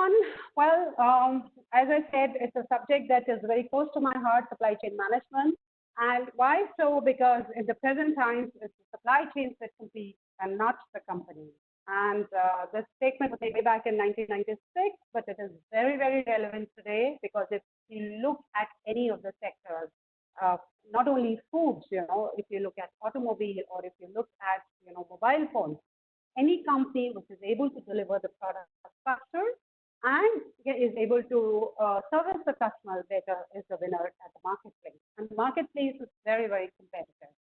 on, well, as I said, it's a subject that is very close to my heart, supply chain management. And why so? Because in the present times, it's the supply chains that compete and not the company. And this statement was made way back in 1996, but it is very, very relevant today because if you look at any of the sectors, not only foods, if you look at automobile or if you look at, mobile phones, any company which is able to deliver the product faster and is able to service the customer better is the winner at the marketplace. And the marketplace is very, very competitive.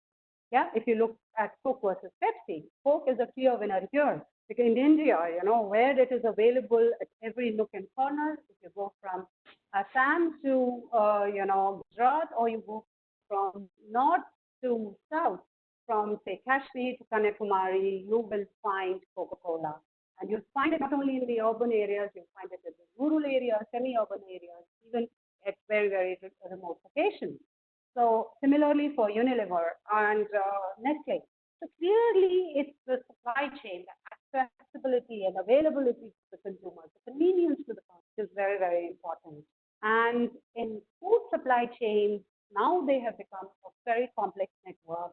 Yeah, if you look at Coke versus Pepsi, Coke is a clear winner here. Because in India, where it is available at every nook and corner, if you go from Assam to, Gujarat, or you go from north to south, from say Kashmir to Kanyakumari, you will find Coca-Cola. And you'll find it not only in the urban areas, you'll find it in the rural areas, semi-urban areas, even at very, very remote locations. So similarly for Unilever and Nestle. So clearly it's the supply chain, the accessibility and availability to the consumers, the convenience to the consumer is very, very important. And in food supply chains, now they have become a very complex network.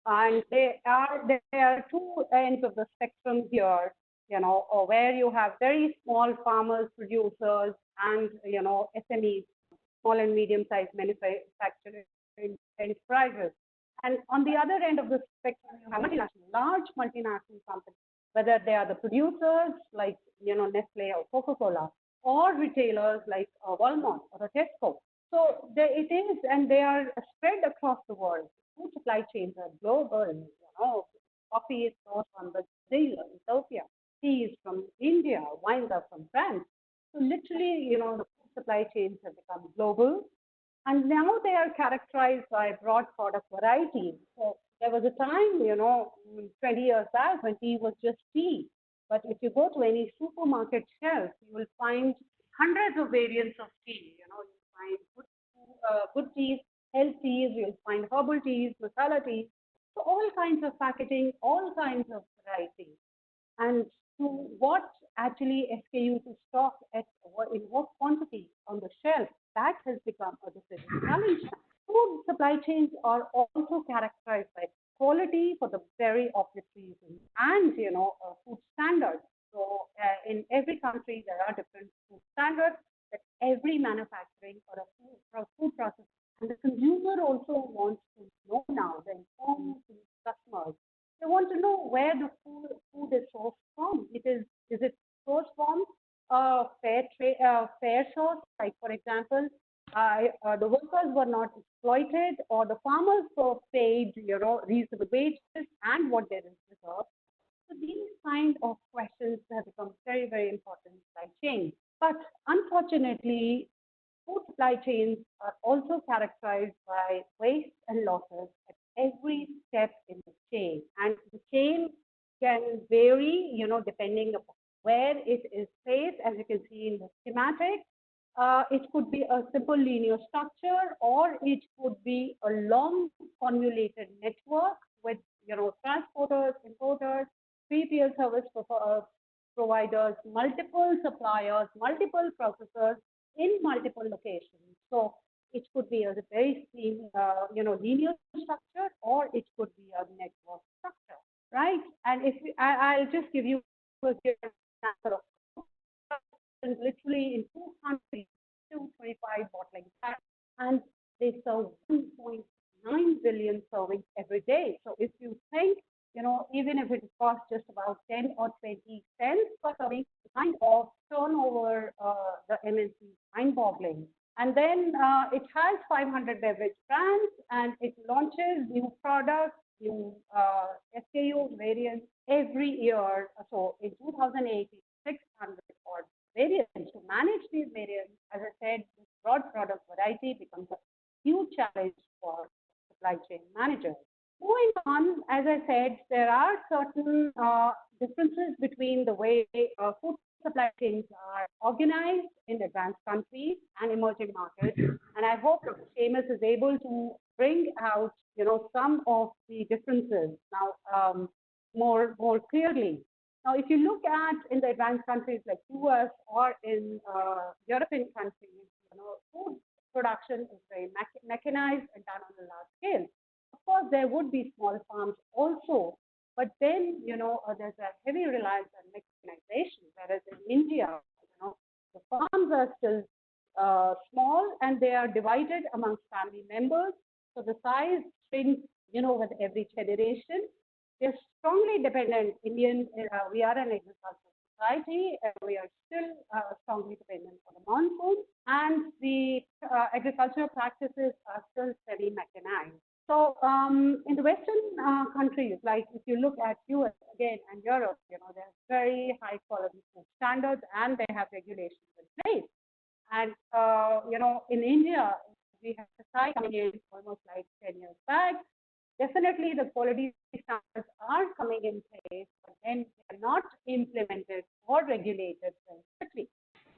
And there are two ends of the spectrum here, or where you have very small farmers, producers, and SMEs, small and medium-sized manufacturing enterprises. And on the other end of the spectrum, you have large multinational companies, whether they are the producers like Nestle or Coca-Cola, or retailers like Walmart or a Tesco. So it is, and they are spread across the world. Food supply chains are global. Coffee is sourced from Brazil, Ethiopia. Tea is from India. Wines are from France. So literally, the food supply chains have become global. And now they are characterized by broad product variety. So there was a time, 20 years back when tea was just tea. But if you go to any supermarket shelf, you will find hundreds of variants of tea. You'll find good teas, health teas, you'll find herbal teas, masala teas. So all kinds of packaging, all kinds of varieties. And to what actually SKU to stock in what quantity on the shelf, that has become a decision challenge. Food supply chains are also characterized by quality for the very obvious reason, and food standards. So in every country there are different food standards that every manufacturing or a food process, and the consumer also wants to know now. The informed customers, they want to know where the food is sourced from. Is it sourced from fair source? Like for example, the workers were not exploited, or the farmers were paid, reasonable wages and what there is reserved. So these kind of questions have become very, very important in supply chain. But unfortunately, food supply chains are also characterized by waste and losses at every step in the chain. And the chain can vary, depending upon where it is placed, as you can see in the schematic. It could be a simple linear structure, or it could be a long convoluted network with, transporters, importers, 3PL service providers, multiple suppliers, multiple processors in multiple locations. So it could be a very linear structure, or it could be a network structure, right? And if I'll just give you a example of literally in 200 225 bottling plants, and they serve 1.9 billion servings every day. So if you think, even if it costs just about 10 or 20 cents per serving, the kind of turnover the MNC is mind-boggling. And then it has 500 beverage brands, and it launches new products, new SKU variants every year. So in 2008, 600 odd variants. To manage these variants, as I said, this broad product variety becomes a huge challenge for supply chain managers. Moving on, as I said, there are certain differences between the way food supply chains are organized in advanced countries and emerging markets. And I hope that Seamus is able to bring out, some of the differences now more clearly. Now, if you look at in the advanced countries like US or in European countries, food production is very mechanized and done on a large scale. Of course, there would be small farms also, but then, there's a heavy reliance on mechanization, whereas in India, the farms are still small and they are divided amongst family members. So the size shrinks, with every generation. We're strongly dependent. We are an agricultural society, and we are still strongly dependent on the monsoon, and the agricultural practices are still semi mechanized. So in the Western countries, like if you look at US again and Europe, there's very high quality food standards and they have regulations in place. And in India, we have Kasai coming in almost like 10 years back. Definitely, the quality standards are coming in place, but then they are not implemented or regulated very quickly.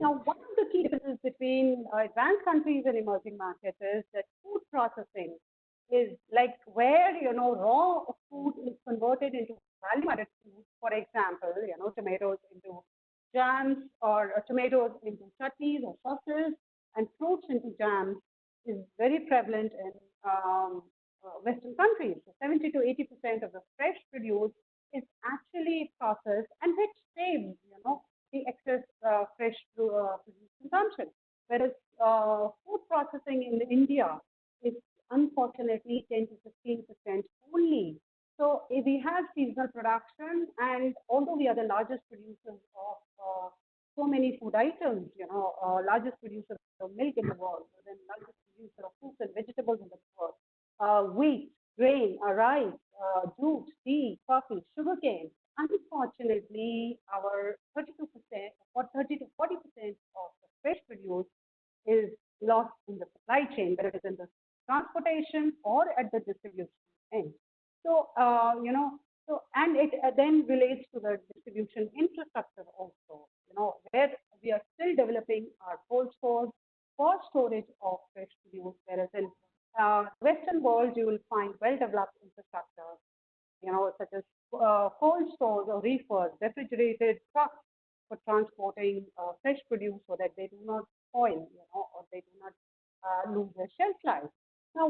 Now, one of the key differences between advanced countries and emerging markets is that food processing is like where raw food is converted into value-added food. For example, tomatoes into jams or tomatoes into chutneys or sauces, and fruits into jams is very prevalent in Western countries. So 70 to 80% of the fresh produce is actually processed, and which saves, the excess fresh produce consumption. Whereas food processing in India is unfortunately 10 to 15% only. So we have seasonal production, and although we are the largest producers of so many food items, largest producer of milk in the world, then largest producer of fruits and vegetables in the world, wheat, grain, rice, jute, tea, coffee, sugarcane. Unfortunately, our 32% or 30 to 40% of the fresh produce is lost in the supply chain, whether it is in the transportation or at the distribution end. So, and it then relates to the distribution infrastructure also, where we are still developing our cold stores for storage of fresh produce, whereas in Western world, you will find well-developed infrastructure, such as cold stores or reefers, refrigerated trucks for transporting fresh produce so that they do not spoil, or they do not lose their shelf life. Now,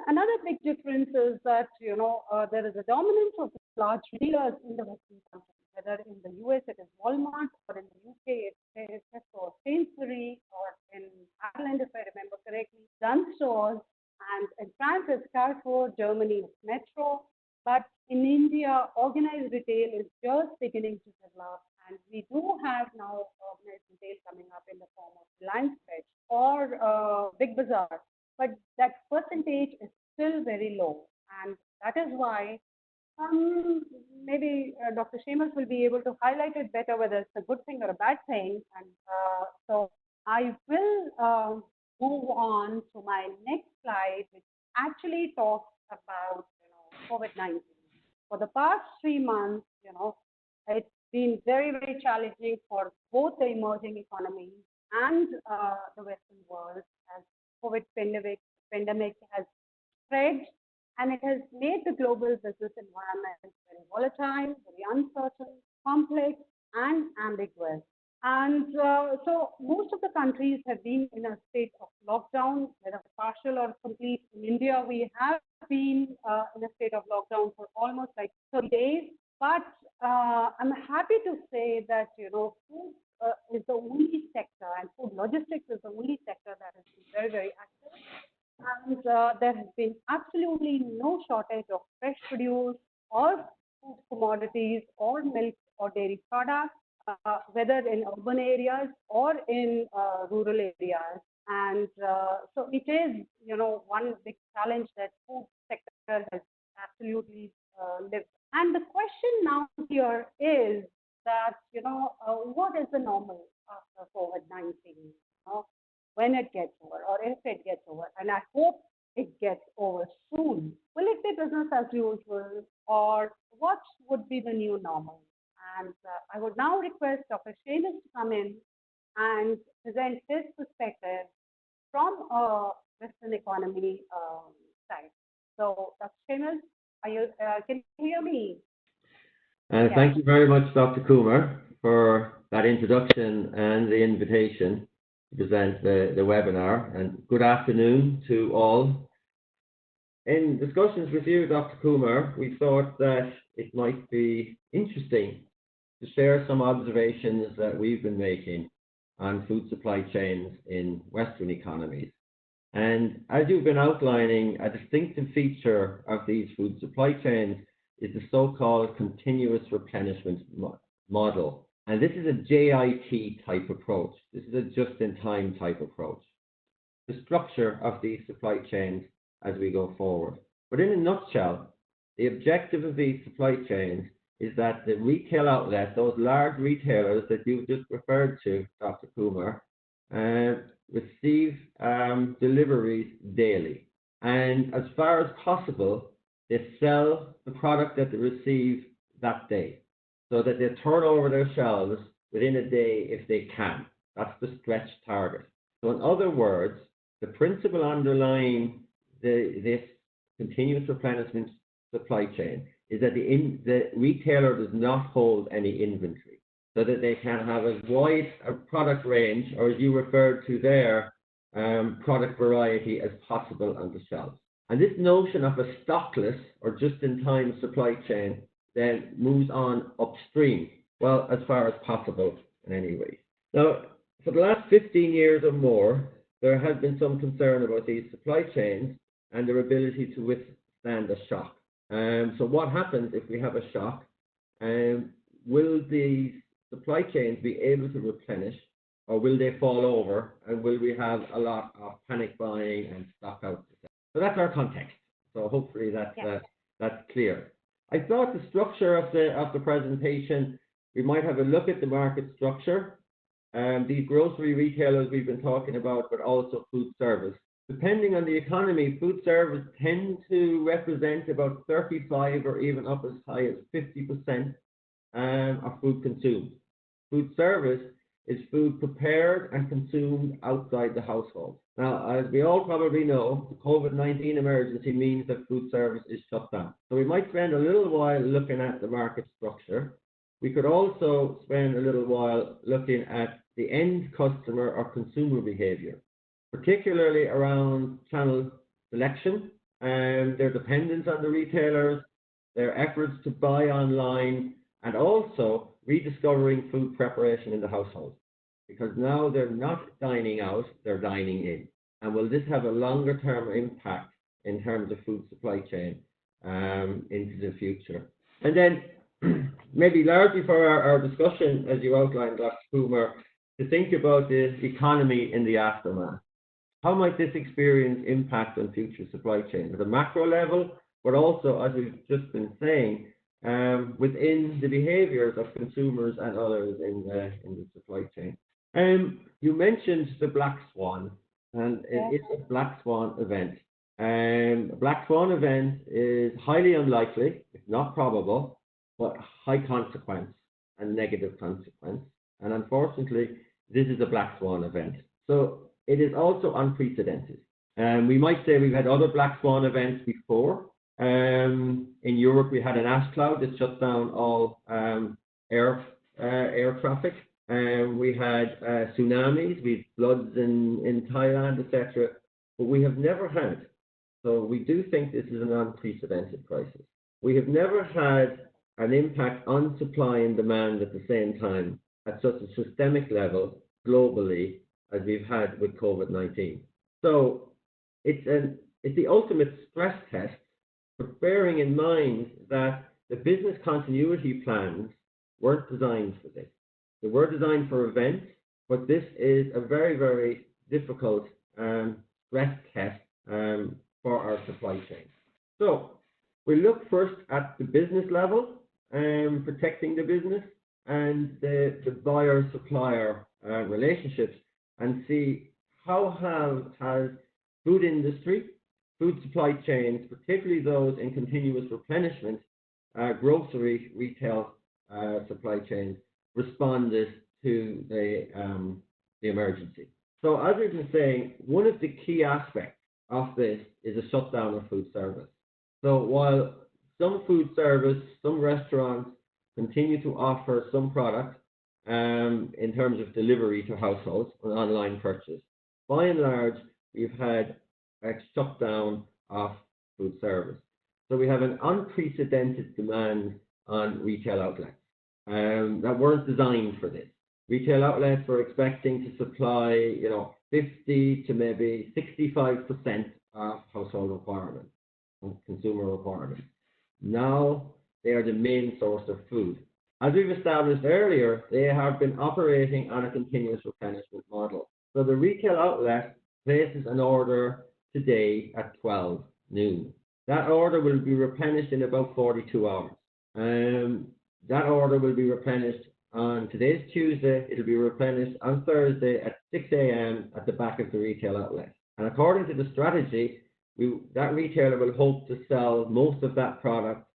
another big difference is that there is a dominance of large retailers in the Western countries. Whether in the US it is Walmart, or in the UK it's Tesco or Sainsbury, or in Ireland, if I remember correctly, Dunn stores, and in France it's Carrefour, Germany it's Metro. But in India, organized retail is just beginning to develop, and we do have now organized retail coming up in the form of Reliance Fresh or Big Bazaar. But that percentage is still very low, and that is why maybe Dr. Seamus will be able to highlight it better, whether it's a good thing or a bad thing. And so I will move on to my next slide, which actually talks about COVID-19. For the past 3 months, it's been very, very challenging for both the emerging economies and the Western world, as COVID pandemic has spread, and it has made the global business environment very volatile, very uncertain, complex, and ambiguous. And so most of the countries have been in a state of lockdown, whether partial or complete. In India, we have been in a state of lockdown for almost like 30 days. But I'm happy to say that, food is the only sector, and food logistics is the only sector that has been very, very active. And there has been absolutely no shortage of fresh produce or food commodities or milk or dairy products, whether in urban areas or in rural areas. And so it is, one big challenge that food sector has absolutely lived. And the question now here is that, what is the normal after COVID-19? When it gets over, or if it gets over, and I hope it gets over soon. Will it be business as usual, or what would be the new normal? And I would now request Dr. Seamus to come in and present his perspective from a Western economy side. So, Dr. Seamus, can you hear me? Yes. Thank you very much, Dr. Kumar, for that introduction and the invitation to present the webinar. And good afternoon to all. In discussions with you, Dr. Kumar, we thought that it might be interesting to share some observations that we've been making on food supply chains in Western economies. And as you've been outlining, a distinctive feature of these food supply chains is the so-called continuous replenishment model. And this is a JIT type approach. This is a just-in-time type approach. The structure of these supply chains as we go forward. But in a nutshell, the objective of these supply chains is that the retail outlet, those large retailers that you've just referred to, Dr. Kumar, receive deliveries daily. And as far as possible, they sell the product that they receive that day, so that they turn over their shelves within a day if they can. That's the stretch target. So in other words, the principle underlying this continuous replenishment supply chain is that the retailer does not hold any inventory, so that they can have as wide a product range, or as you referred to there, product variety as possible on the shelves. And this notion of a stockless or just-in-time supply chain then moves on upstream, well, as far as possible in any way. Now, for the last 15 years or more, there has been some concern about these supply chains and their ability to withstand a shock. So what happens if we have a shock? Will these supply chains be able to replenish, or will they fall over, and will we have a lot of panic buying and stock out? So that's our context. So hopefully that's clear. I thought the structure of the presentation, we might have a look at the market structure, these grocery retailers we've been talking about, but also food service. Depending on the economy, food service tend to represent about 35 or even up as high as 50% of food consumed. Food service is food prepared and consumed outside the household. Now, as we all probably know, the COVID-19 emergency means that food service is shut down. So we might spend a little while looking at the market structure. We could also spend a little while looking at the end customer or consumer behavior, particularly around channel selection and their dependence on the retailers, their efforts to buy online, and also rediscovering food preparation in the household. Because now they're not dining out, they're dining in. And will this have a longer term impact in terms of food supply chain into the future? And then maybe largely for our discussion, as you outlined, Dr. Kumar, to think about the economy in the aftermath. How might this experience impact on future supply chains at a macro level, but also, as we've just been saying, within the behaviors of consumers and others in the supply chain? You mentioned the black swan, and it's a black swan event. A black swan event is highly unlikely, if not probable, but high consequence and negative consequence. And unfortunately, this is a black swan event. So it is also unprecedented. We might say we've had other black swan events before. In Europe, we had an ash cloud that shut down all air traffic. We had tsunamis, we had floods in Thailand, etc. But we have never had, so we do think this is an unprecedented crisis. We have never had an impact on supply and demand at the same time at such a systemic level globally as we've had with COVID-19. So it's the ultimate stress test, but bearing in mind that the business continuity plans weren't designed for this. They were designed for events, but this is a very, very difficult stress test for our supply chain. So we look first at the business level, protecting the business and the buyer-supplier relationships, and see how has food industry, food supply chains, particularly those in continuous replenishment, grocery retail supply chains, responded to the emergency. So as we've been saying, one of the key aspects of this is a shutdown of food service. So while some food service, some restaurants continue to offer some products in terms of delivery to households and online purchase. By and large, we've had a shutdown of food service. So we have an unprecedented demand on retail outlets that weren't designed for this. Retail outlets were expecting to supply, 50 to maybe 65% of household requirements, consumer requirements. Now they are the main source of food. As we've established earlier, they have been operating on a continuous replenishment model. So the retail outlet places an order today at 12 noon. That order will be replenished in about 42 hours. That order will be replenished on today's Tuesday. It'll be replenished on Thursday at 6 a.m. at the back of the retail outlet. And according to the strategy, that retailer will hope to sell most of that product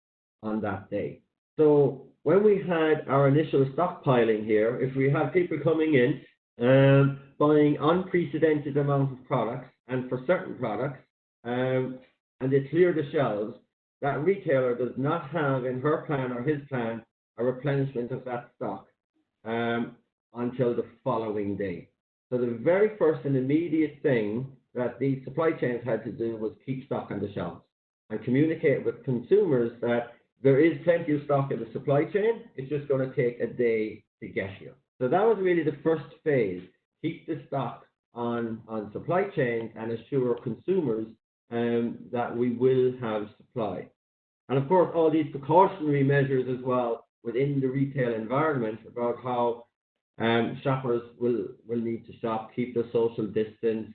on that day. So when we had our initial stockpiling here, if we had people coming in buying unprecedented amounts of products, and for certain products, and they clear the shelves, that retailer does not have in her plan or his plan a replenishment of that stock until the following day. So the very first and immediate thing that these supply chains had to do was keep stock on the shelves and communicate with consumers that there is plenty of stock in the supply chain. It's just going to take a day to get here. So that was really the first phase. Keep the stock on supply chains and assure consumers that we will have supply. And of course, all these precautionary measures as well within the retail environment about how shoppers will need to shop, keep their social distance,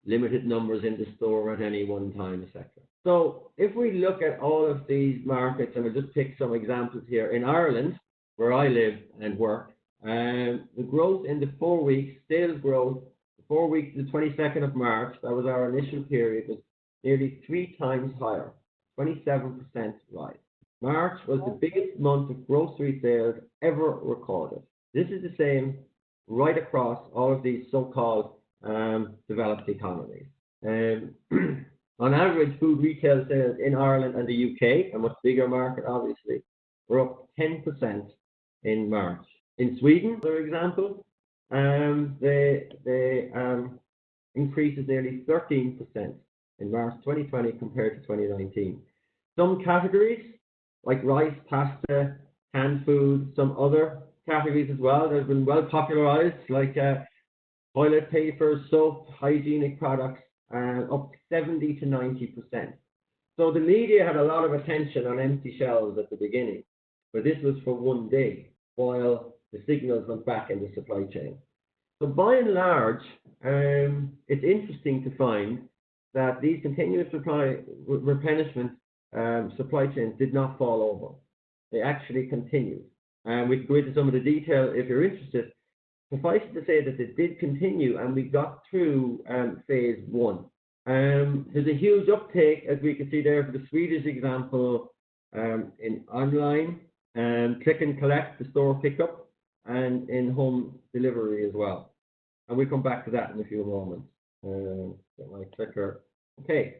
limited numbers in the store at any one time, etc. So if we look at all of these markets, and we'll just pick some examples here, in Ireland, where I live and work, the growth in the 4 weeks, sales growth, the 4 weeks to the 22nd of March, that was our initial period, was nearly 3 times higher, 27% rise. March was the biggest month of grocery sales ever recorded. This is the same right across all of these so-called developed economies. On average, food retail sales in Ireland and the UK, a much bigger market obviously, were up 10% in March. In Sweden, for example, the increase is nearly 13% in March 2020 compared to 2019. Some categories, like rice, pasta, canned food, some other categories as well, that have been well popularized, like toilet paper, soap, hygienic products, up 70 to 90%. So the media had a lot of attention on empty shelves at the beginning, but this was for one day, while the signals went back in the supply chain. So by and large, it's interesting to find that these continuous replenishment supply chains did not fall over. They actually continued. And we can go into some of the detail if you're interested. Suffice it to say that they did continue, and we got through phase 1. There's a huge uptake, as we can see there for the Swedish example, in online, click and collect, the store pickup, and in home delivery as well. And we'll come back to that in a few moments. Get my clicker. Okay.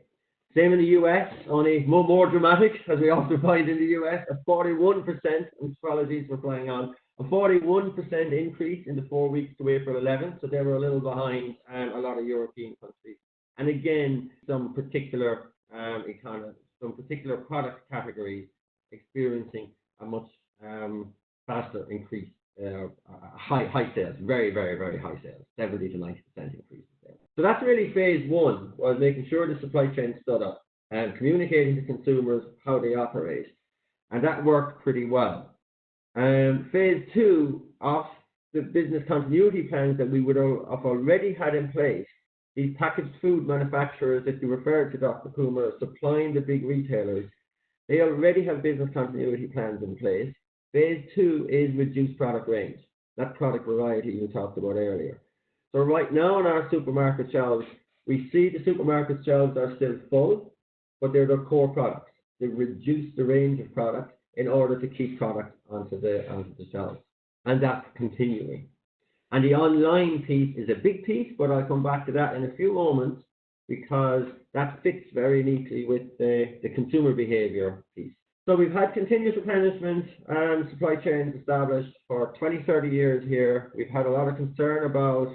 Same in the US, only more dramatic, as we often find in the US, a 41%, and strategies were playing on, a 41% increase in the 4 weeks to April 11th, so they were a little behind a lot of European countries. And again, some particular some particular product categories experiencing a much faster increase, high sales, very, very, very high sales, 70 to 90% increase. So that's really phase 1, was making sure the supply chain stood up and communicating to consumers how they operate. And that worked pretty well. Phase 2 of the business continuity plans that we would have already had in place, these packaged food manufacturers that you referred to, Dr. Coomer, supplying the big retailers, they already have business continuity plans in place. Phase 2 is reduced product range, that product variety you talked about earlier. So right now on our supermarket shelves, we see the supermarket shelves are still full, but they're their core products. They reduce the range of products in order to keep products onto the shelves. And that's continuing. And the online piece is a big piece, but I'll come back to that in a few moments, because that fits very neatly with the consumer behavior piece. So we've had continuous replenishment and supply chains established for 20, 30 years here. We've had a lot of concern about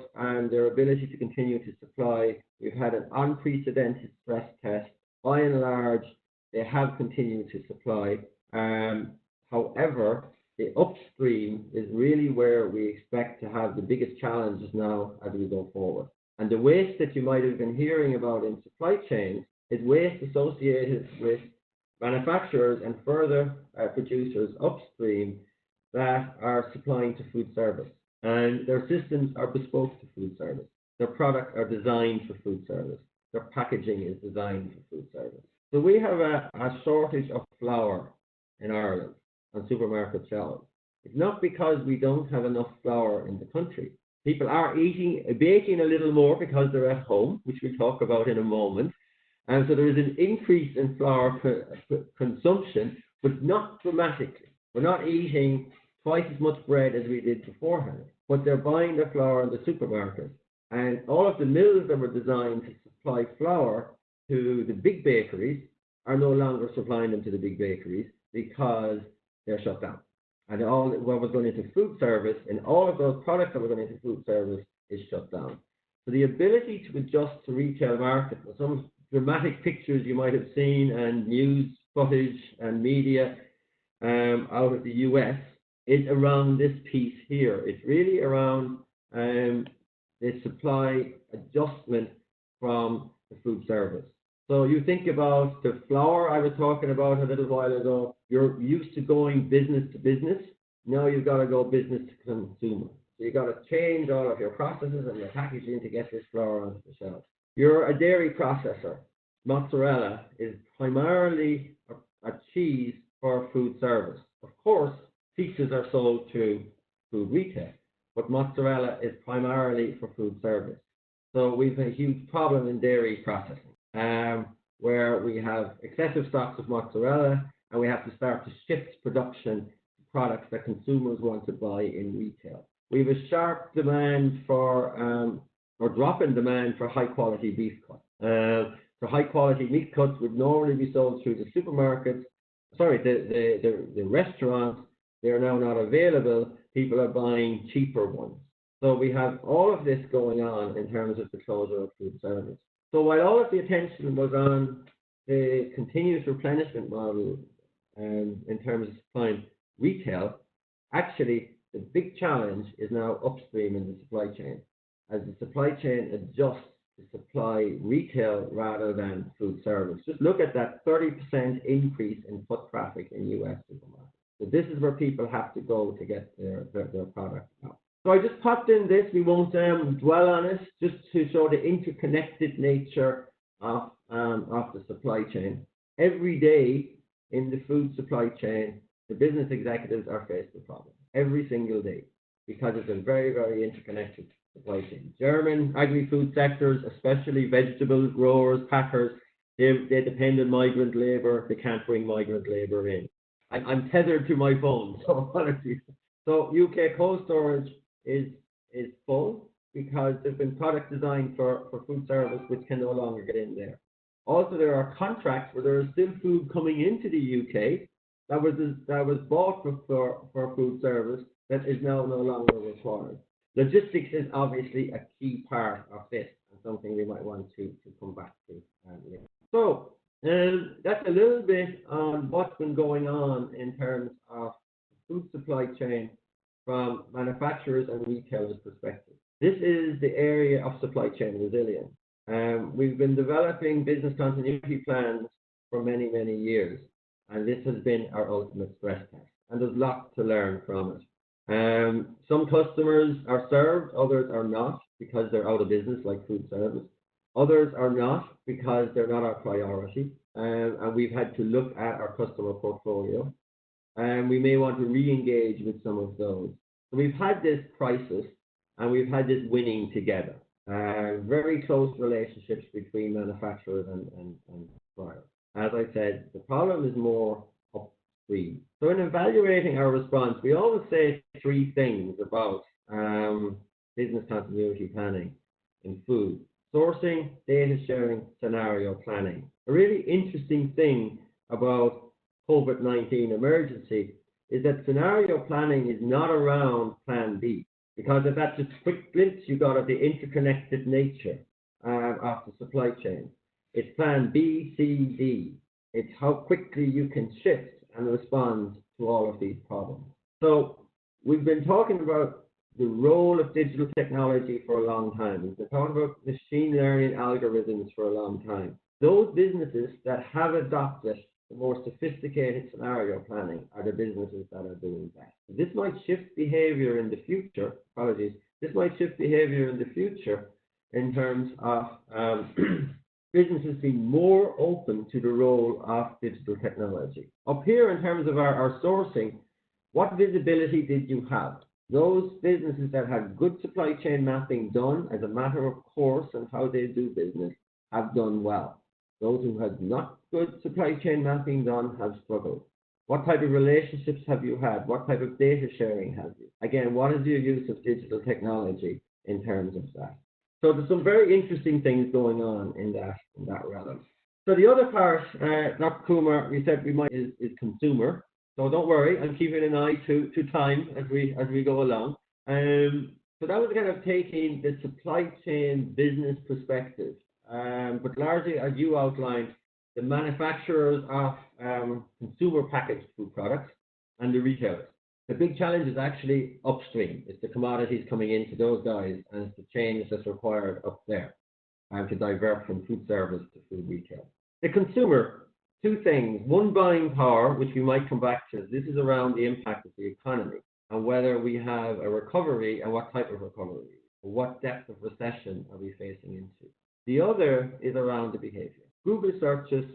their ability to continue to supply. We've had an unprecedented stress test. By and large, they have continued to supply. However, the upstream is really where we expect to have the biggest challenges now as we go forward. And the waste that you might have been hearing about in supply chains is waste associated with manufacturers and further producers upstream that are supplying to food service. And their systems are bespoke to food service. Their products are designed for food service. Their packaging is designed for food service. So we have a shortage of flour in Ireland on supermarket shelves. It's not because we don't have enough flour in the country. People are baking a little more because they're at home, which we'll talk about in a moment. And so there is an increase in flour consumption, but not dramatically. We're not eating twice as much bread as we did beforehand, but they're buying the flour in the supermarket. And all of the mills that were designed to supply flour to the big bakeries are no longer supplying them to the big bakeries because they're shut down. And all what was going into food service and all of those products that were going into food service is shut down. So the ability to adjust to retail market, some dramatic pictures you might have seen and news footage and media out of the US is around this piece here. It's really around the supply adjustment from the food service. So you think about the flour I was talking about a little while ago. You're used to going business to business. Now you've got to go business to consumer. So you've got to change all of your processes and your packaging to get this flour onto the shelf. You're a dairy processor. Mozzarella is primarily a cheese for food service. Of course, pizzas are sold to food retail, but mozzarella is primarily for food service. So we've a huge problem in dairy processing, where we have excessive stocks of mozzarella, and we have to start to shift production to products that consumers want to buy in retail. We have a sharp demand for, or drop in demand for high quality beef cuts. So high quality meat cuts would normally be sold through the supermarkets, the restaurants. They are now not available. People are buying cheaper ones. So we have all of this going on in terms of the closure of food service. So while all of the attention was on the continuous replenishment model in terms of supplying retail, actually the big challenge is now upstream in the supply chain, as the supply chain adjusts to supply retail rather than food service. Just look at that 30% increase in foot traffic in US supermarkets. So this is where people have to go to get their product now. So I just popped in this. We won't dwell on it, just to show the interconnected nature of the supply chain. Every day in the food supply chain, the business executives are faced with problems every single day because it's a very, very interconnected supply chain. German agri-food sectors, especially vegetables, growers, packers, they depend on migrant labor. They can't bring migrant labor in. I'm tethered to my phone, so apologies. So UK cold storage is full because there's been product designed for food service which can no longer get in there. Also, there are contracts where there is still food coming into the UK that was bought for food service that is now no longer required. Logistics is obviously a key part of this and something we might want to come back to later. So that's a little bit on what's been going on in terms of food supply chain from manufacturers and retailers' perspective. This is the area of supply chain resilience. We've been developing business continuity plans for many, many years, and this has been our ultimate stress test. And there's lots to learn from it. Some customers are served, others are not because they're out of business, like food service. Others are not because they're not our priority, and we've had to look at our customer portfolio, and we may want to re-engage with some of those. So we've had this crisis, and we've had this winning together. Very close relationships between manufacturers and suppliers. As I said, the problem is more upstream. So in evaluating our response, we always say three things about business continuity planning in food: sourcing, data sharing, scenario planning. A really interesting thing about COVID-19 emergency is that scenario planning is not around plan B, because of that just quick glimpse you got of the interconnected nature of the supply chain. It's plan B, C, D. It's how quickly you can shift and respond to all of these problems. So we've been talking about the role of digital technology for a long time. We've been talking about machine learning algorithms for a long time. Those businesses that have adopted the more sophisticated scenario planning are the businesses that are doing that. This might shift behavior in the future, this might shift behavior in the future in terms of businesses being more open to the role of digital technology. Up here, in terms of our sourcing, what visibility did you have? Those businesses that had good supply chain mapping done as a matter of course and how they do business have done well. Those who had not good supply chain mapping done have struggled. What type of relationships have you had? What type of data sharing have you? Again, what is your use of digital technology in terms of that? So there's some very interesting things going on in that realm. So the other part, Dr. Kumar, we said we might is consumer. So don't worry, I'm keeping an eye to time as we go along. So that was kind of taking the supply chain business perspective, but largely, as you outlined, the manufacturers of consumer packaged food products and the retailers. The big challenge is actually upstream. It's the commodities coming into those guys, and it's the change that's required up there to divert from food service to food retail. The consumer, two things. One, buying power, which we might come back to. This is around the impact of the economy and whether we have a recovery and what type of recovery, or what depth of recession are we facing into. The other is around the behavior. Google searches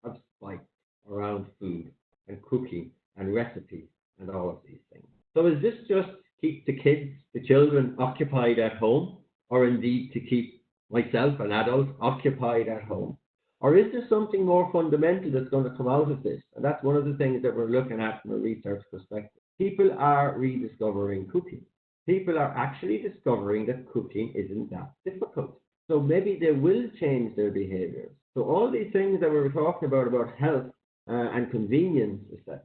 have spiked around food and cooking and recipes and all of these things. So is this just keep the kids, the children occupied at home, or indeed to keep myself, an adult, occupied at home? Or is there something more fundamental that's going to come out of this? And that's one of the things that we're looking at from a research perspective. People are rediscovering cooking. People are actually discovering that cooking isn't that difficult. So maybe they will change their behaviors. So all these things that we were talking about health and convenience, etc.,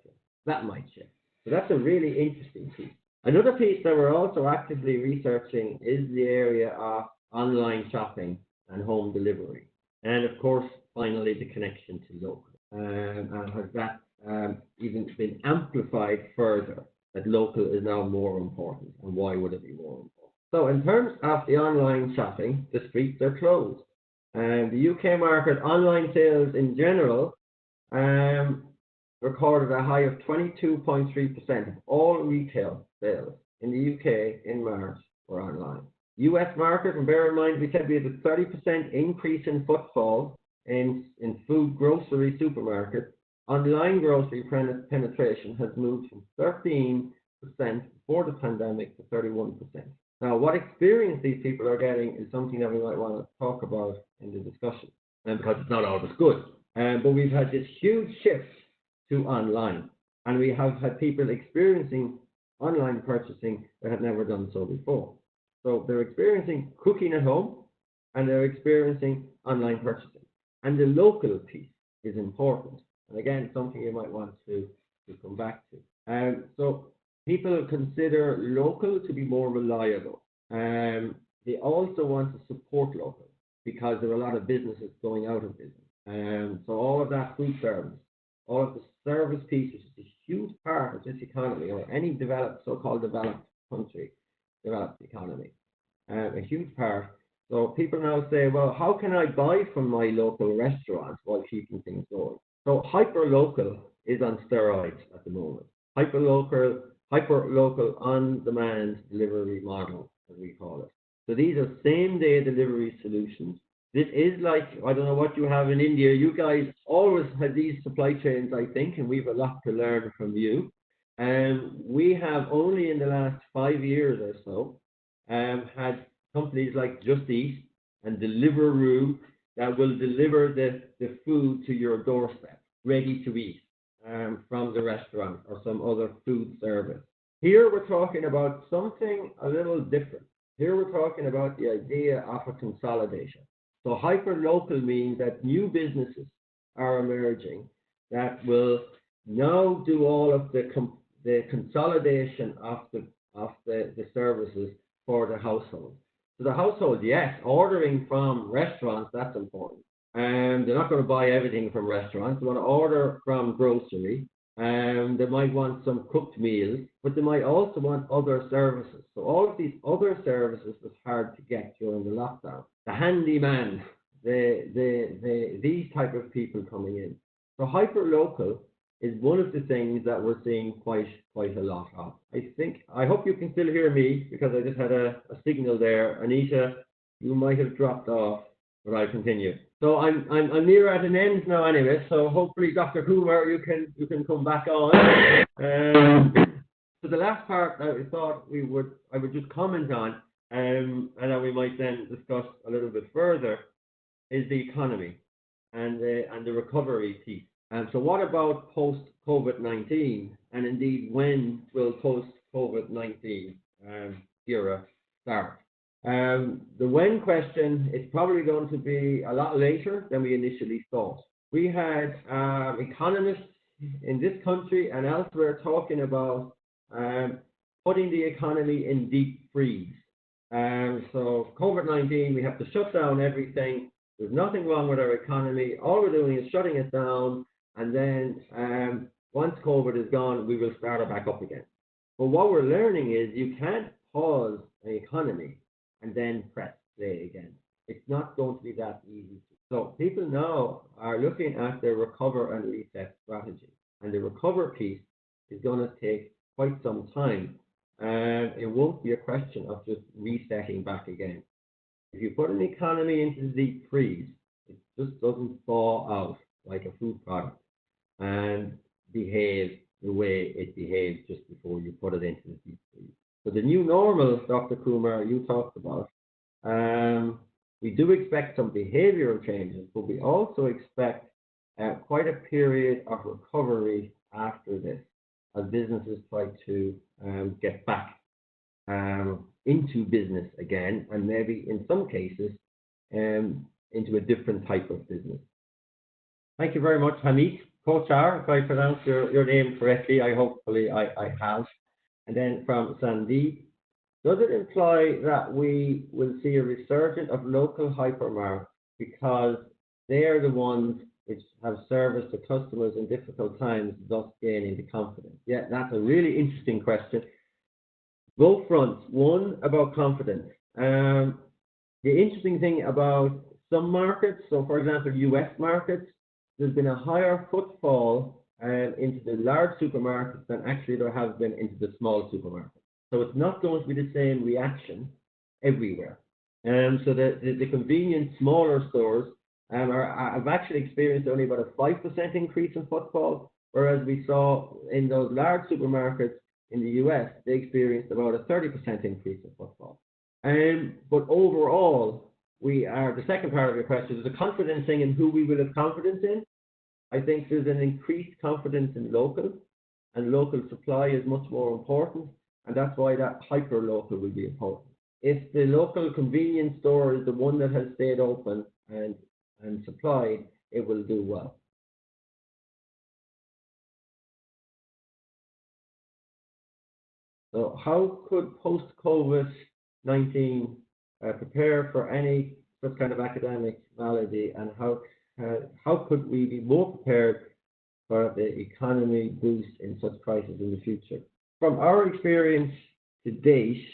that might shift. So that's a really interesting piece. Another piece that we're also actively researching is the area of online shopping and home delivery. And of course, finally, the connection to local. And has that even been amplified further, that local is now more important, and why would it be more important? So in terms of the online shopping, the streets are closed. The UK market online sales in general recorded a high of 22.3% of all retail sales in the UK in March were online. US market, and bear in mind, we said we had a 30% increase in footfall in food grocery supermarkets. Online grocery penetration has moved from 13% before the pandemic to 31%. Now, what experience these people are getting is something that we might want to talk about in the discussion, because it's not always good. But we've had this huge shift to online, and we have had people experiencing online purchasing that have never done so before. So they're experiencing cooking at home, and they're experiencing online purchasing. And the local piece is important. And again, something you might want to come back to. So people consider local to be more reliable. They also want to support local because there are a lot of businesses going out of business. So all of that food service, all of the service pieces is a huge part of this economy, or any developed, so-called developed country, developed economy, a huge part. So people now say, well, how can I buy from my local restaurant while keeping things going? So hyper-local is on steroids at the moment. Hyper-local on-demand delivery model, as we call it. So these are same-day delivery solutions. This is like, I don't know what you have in India. You guys always have these supply chains, I think, and we have a lot to learn from you. We have only in the last 5 years or so had companies like Just Eat and Deliveroo that will deliver the food to your doorstep, ready to eat, from the restaurant or some other food service. Here we're talking about something a little different. Here we're talking about the idea of a consolidation. So hyper-local means that new businesses are emerging that will now do all of the consolidation of the services for the household. So the household, yes, ordering from restaurants, that's important. And they're not going to buy everything from restaurants. They want to order from grocery. They might want some cooked meals, but they might also want other services. So all of these other services was hard to get during the lockdown. The handyman, these type of people coming in. So hyperlocal is one of the things that we're seeing quite a lot of. I hope you can still hear me, because I just had a signal there. Anita, you might have dropped off, but I'll continue. So I'm near at an end now anyway, so hopefully Dr. Coomer, you can come back on. So the last part that I thought I would just comment on, and that we might then discuss a little bit further, is the economy and the recovery piece. So what about post-COVID-19, and indeed when will post-COVID-19 era start? The when question is probably going to be a lot later than we initially thought. We had economists in this country and elsewhere talking about putting the economy in deep freeze. So COVID-19, we have to shut down everything. There's nothing wrong with our economy. All we're doing is shutting it down, and then once COVID is gone, we will start it back up again. But what we're learning is you can't pause an economy and then press play again. It's not going to be that easy. So people now are looking at their recover and reset strategy. And the recover piece is going to take quite some time. And it won't be a question of just resetting back again. If you put an economy into the deep freeze, it just doesn't thaw out like a food product and behave the way it behaved just before you put it into the deep freeze. So the new normal, Dr. Kumar, you talked about, we do expect some behavioral changes, but we also expect quite a period of recovery after this, as businesses try to get back into business again, and maybe in some cases into a different type of business. Thank you very much, Hamid Kochar, if I pronounced your name correctly. Hopefully I have. And then from Sandeep, does it imply that we will see a resurgence of local hypermarkets because they are the ones which have service to customers in difficult times, thus gaining the confidence? Yeah, that's a really interesting question. Both fronts. One, about confidence. The interesting thing about some markets, so for example, US markets, there's been a higher footfall into the large supermarkets than actually there has been into the small supermarkets. So it's not going to be the same reaction everywhere. So the convenient smaller stores have actually experienced only about a 5% increase in footfall, whereas we saw in those large supermarkets in the US, they experienced about a 30% increase in footfall. But overall, the second part of your question is a confidence thing in who we will have confidence in. I think there's an increased confidence in local, and local supply is much more important, and that's why that hyper-local will be important. If the local convenience store is the one that has stayed open and supplied, it will do well. So how could post-COVID-19 prepare for any such kind of academic malady, and how could we be more prepared for the economy boost in such crises in the future? From our experience to date,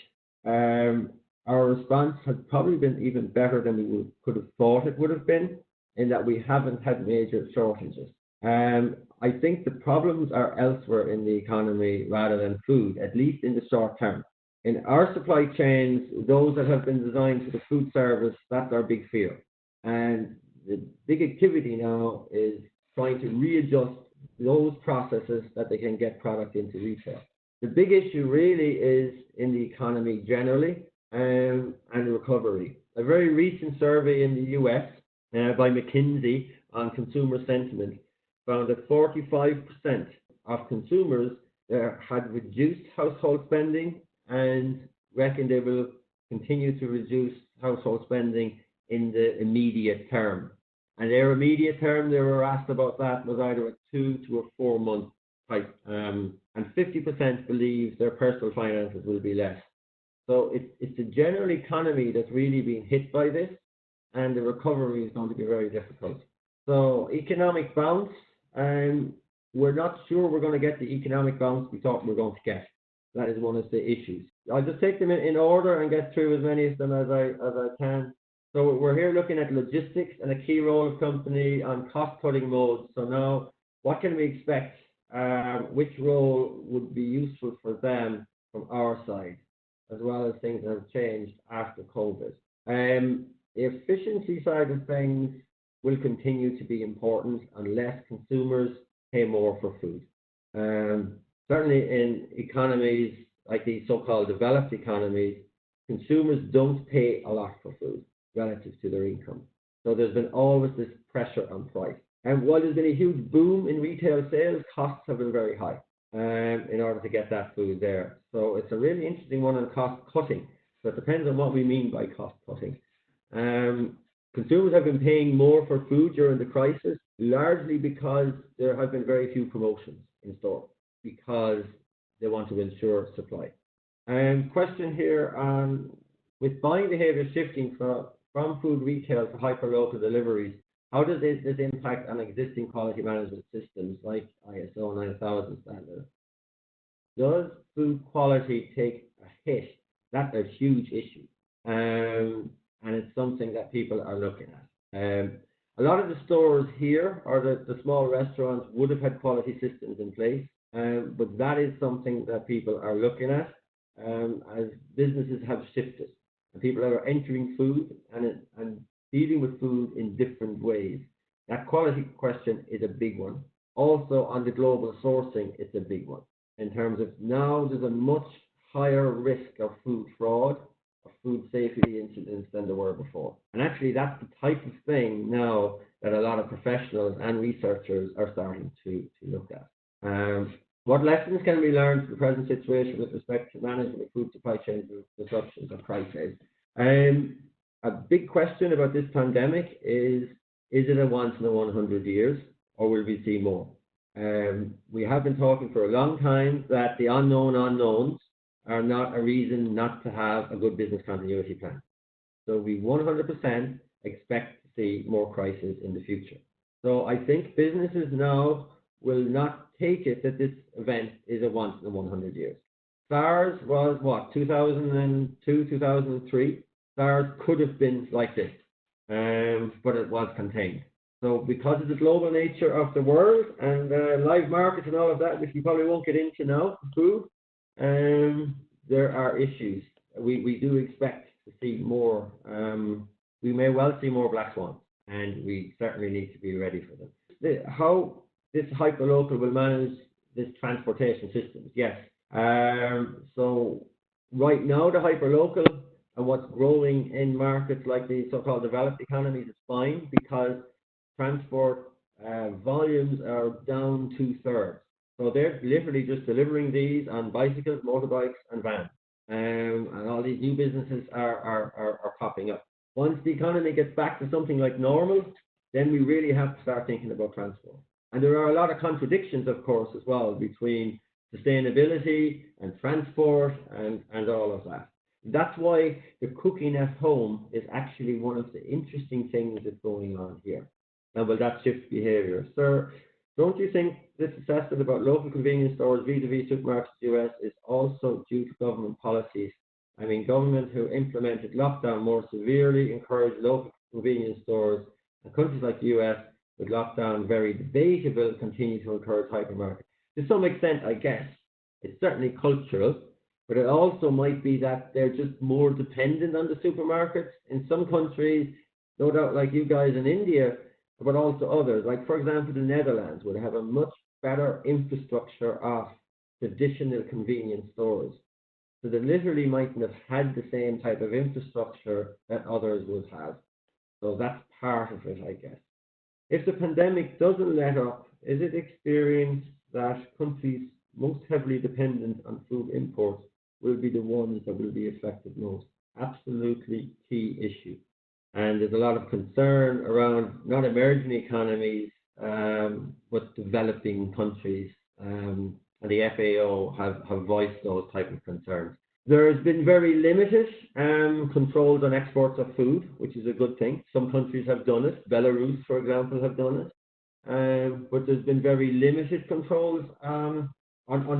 our response has probably been even better than we could have thought it would have been, in that we haven't had major shortages. I think the problems are elsewhere in the economy rather than food, at least in the short term. In our supply chains, those that have been designed for the food service, that's our big fear. And the big activity now is trying to readjust those processes that they can get product into retail. The big issue really is in the economy generally and recovery. A very recent survey in the US by McKinsey on consumer sentiment found that 45% of consumers had reduced household spending and reckon they will continue to reduce household spending in the immediate term. And their immediate term, they were asked about that, was either a 2 to a 4 month type, and 50% believe their personal finances will be less. So it's a general economy that's really being hit by this, and the recovery is going to be very difficult. So economic bounce, we're not sure we're going to get the economic bounce we thought we were going to get. That is one of the issues. I'll just take them in order and get through as many of them as I can. So we're here looking at logistics and a key role of company on cost-cutting modes. So now, what can we expect? Which role would be useful for them from our side, as well as things that have changed after COVID? The efficiency side of things will continue to be important unless consumers pay more for food. Certainly in economies like these so-called developed economies, consumers don't pay a lot for food relative to their income. So there's been always this pressure on price. And while there's been a huge boom in retail sales, costs have been very high in order to get that food there. So it's a really interesting one on cost cutting. So it depends on what we mean by cost cutting. Consumers have been paying more for food during the crisis, largely because there have been very few promotions in store, because they want to ensure supply. Question here on, with buying behaviour shifting from food retail to hyperlocal deliveries, how does this impact on existing quality management systems like ISO 9000 standards? Does food quality take a hit? That's a huge issue. And it's something that people are looking at. A lot of the stores here, or the small restaurants, would have had quality systems in place, but that is something that people are looking at as businesses have shifted. And people are entering food and dealing with food in different ways. That quality question is a big one. Also on the global sourcing, it's a big one. In terms of now there's a much higher risk of food fraud, of food safety incidents than there were before. And actually that's the type of thing now that a lot of professionals and researchers are starting to look at. What lessons can we learn from the present situation with respect to management of food supply chain disruptions or crises? A big question about this pandemic is it a once in a 100 years, or will we see more? We have been talking for a long time that the unknown unknowns are not a reason not to have a good business continuity plan. So we 100% expect to see more crises in the future. So I think businesses now will not take it that this event is a once in a 100 years. SARS was what, 2002, 2003? SARS could have been like this, but it was contained. So because of the global nature of the world and live markets and all of that, which we probably won't get into now, food, there are issues. We do expect to see more. We may well see more black swans, and we certainly need to be ready for them. How this hyperlocal will manage this transportation systems? Yes. So right now the hyperlocal and what's growing in markets like the so-called developed economies is fine, because transport volumes are down 2/3. So they're literally just delivering these on bicycles, motorbikes, and vans. And all these new businesses are popping up. Once the economy gets back to something like normal, then we really have to start thinking about transport. And there are a lot of contradictions, of course, as well, between sustainability and transport and all of that. That's why the cooking at home is actually one of the interesting things that's going on here. And will that shift behavior? Sir, don't you think this assessment about local convenience stores vis-a-vis supermarkets in the US is also due to government policies? I mean, government who implemented lockdown more severely encouraged local convenience stores, and countries like the US with lockdown very debatable continue to encourage hypermarkets. To some extent, I guess, it's certainly cultural, but it also might be that they're just more dependent on the supermarkets. In some countries, no doubt like you guys in India, but also others, like for example the Netherlands would have a much better infrastructure of traditional convenience stores. So they literally mightn't have had the same type of infrastructure that others would have. So that's part of it, I guess. If the pandemic doesn't let up, is it experienced that countries most heavily dependent on food imports will be the ones that will be affected most? Absolutely key issue. And there's a lot of concern around not emerging economies, but developing countries and the FAO have voiced those type of concerns. There has been very limited controls on exports of food, which is a good thing. Some countries have done it. Belarus, for example, have done it. But there's been very limited controls on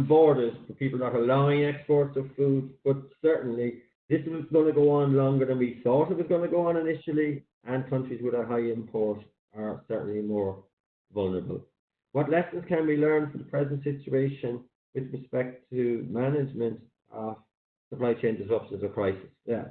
borders for people not allowing exports of food. But certainly, this is going to go on longer than we thought it was going to go on initially, and countries with a high import are certainly more vulnerable. What lessons can we learn from the present situation with respect to management of supply chain disruptions or crisis? Yeah.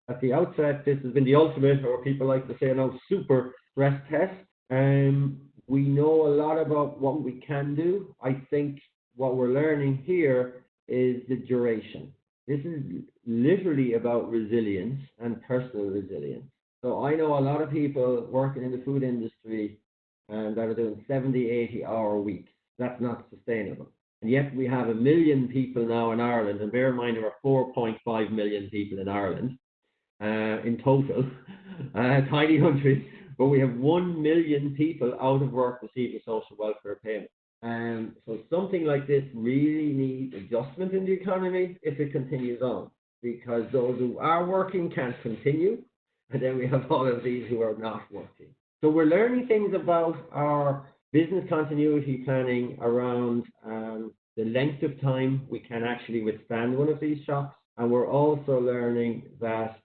At the outset, this has been the ultimate, or people like to say now, super stress test. We know a lot about what we can do. I think what we're learning here is the duration. This is literally about resilience and personal resilience. So I know a lot of people working in the food industry that are doing 70, 80-hour weeks. That's not sustainable. And yet we have 1 million people now in Ireland, and bear in mind there are 4.5 million people in Ireland in total, tiny country, but we have 1 million people out of work receiving social welfare payment. So something like this really needs adjustment in the economy if it continues on, because those who are working can't continue, and then we have all of these who are not working. So we're learning things about our business continuity planning around the length of time we can actually withstand one of these shocks, and we're also learning that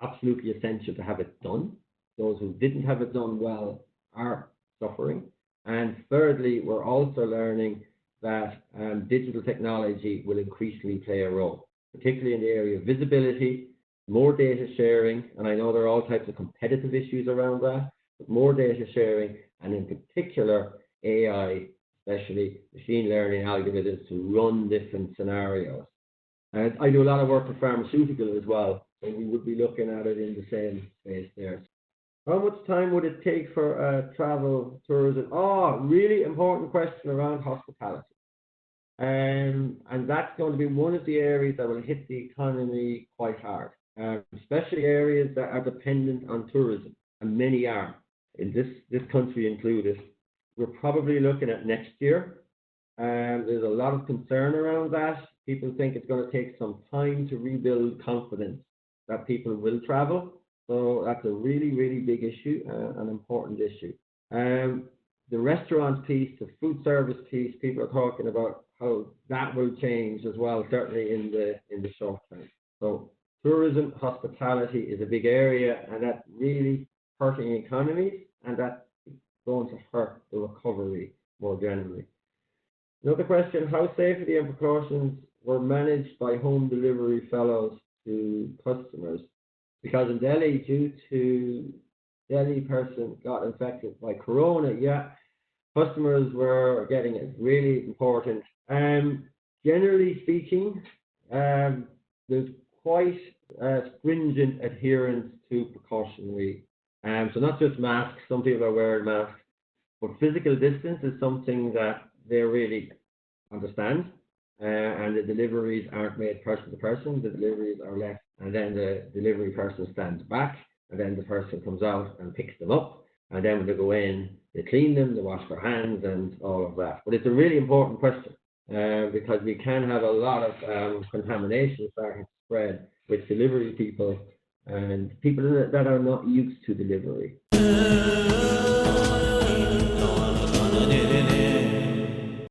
absolutely essential to have it done. Those who didn't have it done well are suffering. And thirdly, we're also learning that digital technology will increasingly play a role, particularly in the area of visibility, more data sharing, and I know there are all types of competitive issues around that, but more data sharing, and in particular, AI, especially machine learning algorithms to run different scenarios. And I do a lot of work for pharmaceutical as well, so we would be looking at it in the same space there. How much time would it take for travel, tourism? Oh, really important question around hospitality. And that's going to be one of the areas that will hit the economy quite hard, especially areas that are dependent on tourism, and many are, in this country included. We're probably looking at next year. There's a lot of concern around that. People think it's going to take some time to rebuild confidence that people will travel. So that's a really, really big issue, an important issue. The restaurant piece, the food service piece, people are talking about how that will change as well, certainly in the short term. So tourism, hospitality is a big area, and that's really hurting economies, and that's going to hurt the recovery more generally. Another question, how safety and precautions were managed by home delivery fellows to customers? Because in Delhi, due to Delhi person got infected by corona, yeah, customers were getting it. Really important. Generally speaking, there's quite stringent adherence to precautionary. So not just masks, some people are wearing masks, but physical distance is something that they really understand. And the deliveries aren't made person to person, the deliveries are left, and then the delivery person stands back, and then the person comes out and picks them up, and then when they go in, they clean them, they wash their hands, and all of that. But it's a really important question, because we can have a lot of contamination starting to spread with delivery people, and people that are not used to delivery.